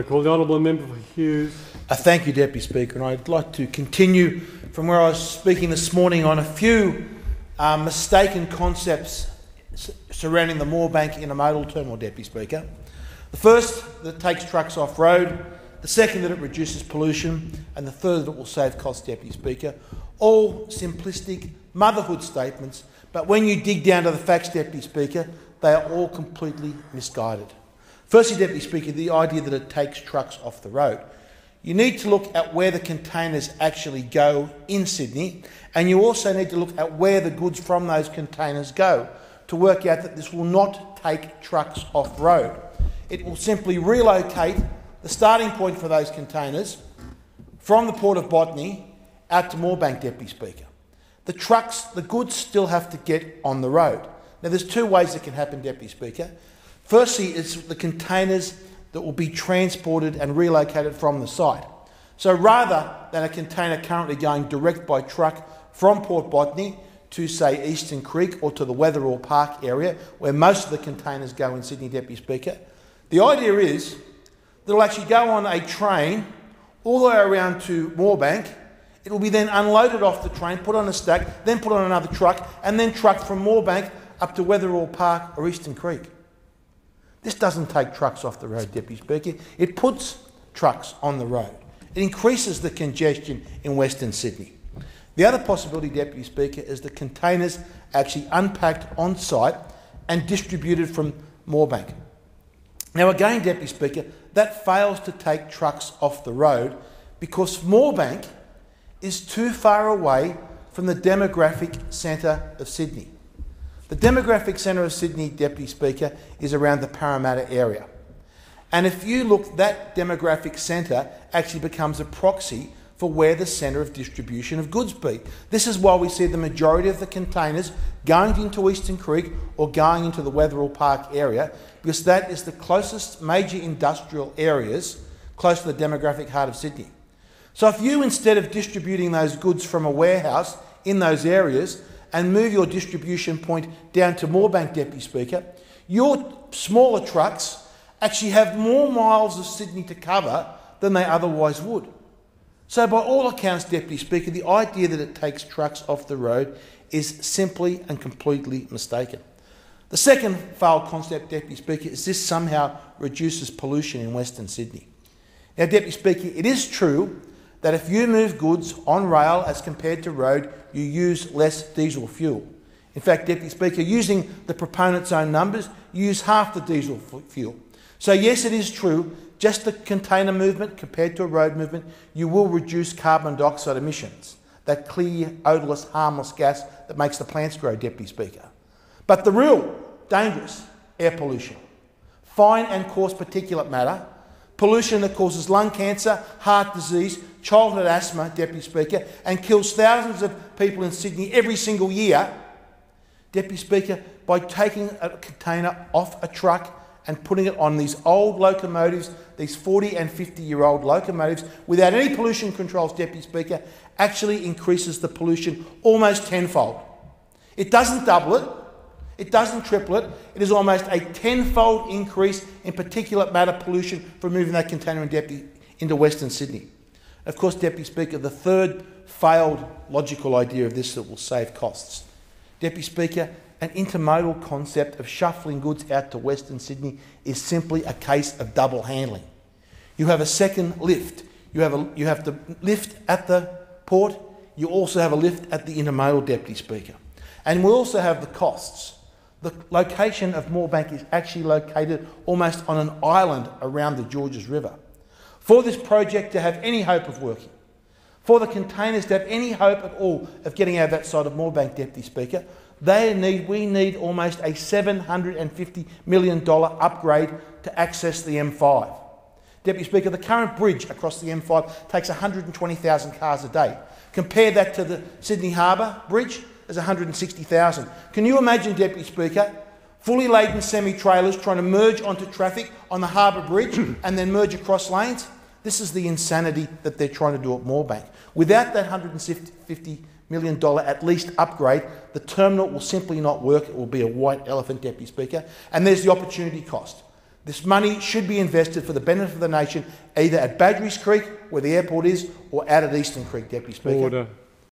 I call the honourable member for Hughes. Thank you, Deputy Speaker, and I'd like to continue from where I was speaking this morning on a few mistaken concepts surrounding the Moorebank Intermodal terminal, Deputy Speaker. The first, that it takes trucks off-road; the second, that it reduces pollution; and the third, that it will save costs, Deputy Speaker. All simplistic motherhood statements, but when you dig down to the facts, Deputy Speaker, they are all completely misguided. Firstly, Deputy Speaker, the idea that it takes trucks off the road. You need to look at where the containers actually go in Sydney, and you also need to look at where the goods from those containers go to work out that this will not take trucks off-road. It will simply relocate the starting point for those containers from the Port of Botany out to Moorebank, Deputy Speaker. The goods still have to get on the road. Now, there's two ways it can happen, Deputy Speaker. Firstly, it's the containers that will be transported and relocated from the site. So rather than a container currently going direct by truck from Port Botany to, say, Eastern Creek or to the Wetherill Park area, where most of the containers go in Sydney, Deputy Speaker, the idea is that it'll actually go on a train all the way around to Moorebank. It will be then unloaded off the train, put on a stack, then put on another truck, and then trucked from Moorebank up to Wetherill Park or Eastern Creek. This doesn't take trucks off the road, Deputy Speaker. It puts trucks on the road. It increases the congestion in Western Sydney. The other possibility, Deputy Speaker, is the containers actually unpacked on site and distributed from Moorebank. Now again, Deputy Speaker, that fails to take trucks off the road because Moorebank is too far away from the demographic centre of Sydney. The demographic centre of Sydney, Deputy Speaker, is around the Parramatta area. And if you look, that demographic centre actually becomes a proxy for where the centre of distribution of goods be. This is why we see the majority of the containers going into Eastern Creek or going into the Wetherill Park area, because that is the closest major industrial areas close to the demographic heart of Sydney. So if you, instead of distributing those goods from a warehouse in those areas, and move your distribution point down to Moorebank, Deputy Speaker, your smaller trucks actually have more miles of Sydney to cover than they otherwise would. So by all accounts, Deputy Speaker, the idea that it takes trucks off the road is simply and completely mistaken. The second failed concept, Deputy Speaker, is this somehow reduces pollution in Western Sydney. Now, Deputy Speaker, it is true that if you move goods on rail as compared to road, you use less diesel fuel. In fact, Deputy Speaker, using the proponent's own numbers, you use half the diesel fuel. So yes, it is true, just the container movement compared to a road movement, you will reduce carbon dioxide emissions, that clear, odourless, harmless gas that makes the plants grow, Deputy Speaker. But the real dangerous air pollution, fine and coarse particulate matter, pollution that causes lung cancer, heart disease, childhood asthma, Deputy Speaker, and kills thousands of people in Sydney every single year, Deputy Speaker, by taking a container off a truck and putting it on these old locomotives, these 40 and 50-year-old locomotives, without any pollution controls, Deputy Speaker, actually increases the pollution almost tenfold. It doesn't double it, it doesn't triple it, it is almost a tenfold increase in particulate matter pollution from moving that container into Western Sydney. Of course, Deputy Speaker, the third failed logical idea of this that will save costs. Deputy Speaker, an intermodal concept of shuffling goods out to Western Sydney is simply a case of double handling. You have a second lift. You have the lift at the port. You also have a lift at the intermodal, Deputy Speaker. And we also have the costs. The location of Moorebank is actually located almost on an island around the Georges River. For this project to have any hope of working, for the containers to have any hope at all of getting out of that side of Moorebank, Deputy Speaker, we need almost a $750 million upgrade to access the M5. Deputy Speaker, the current bridge across the M5 takes 120,000 cars a day. Compare that to the Sydney Harbour Bridge, there's 160,000. Can you imagine, Deputy Speaker, fully laden semi-trailers trying to merge onto traffic on the Harbour Bridge and then merge across lanes? This is the insanity that they're trying to do at Moorebank. Without that $150 million at least upgrade, the terminal will simply not work. It will be a white elephant, Deputy Speaker. And there's the opportunity cost. This money should be invested for the benefit of the nation, either at Badgerys Creek, where the airport is, or out at Eastern Creek, Deputy Speaker. Order.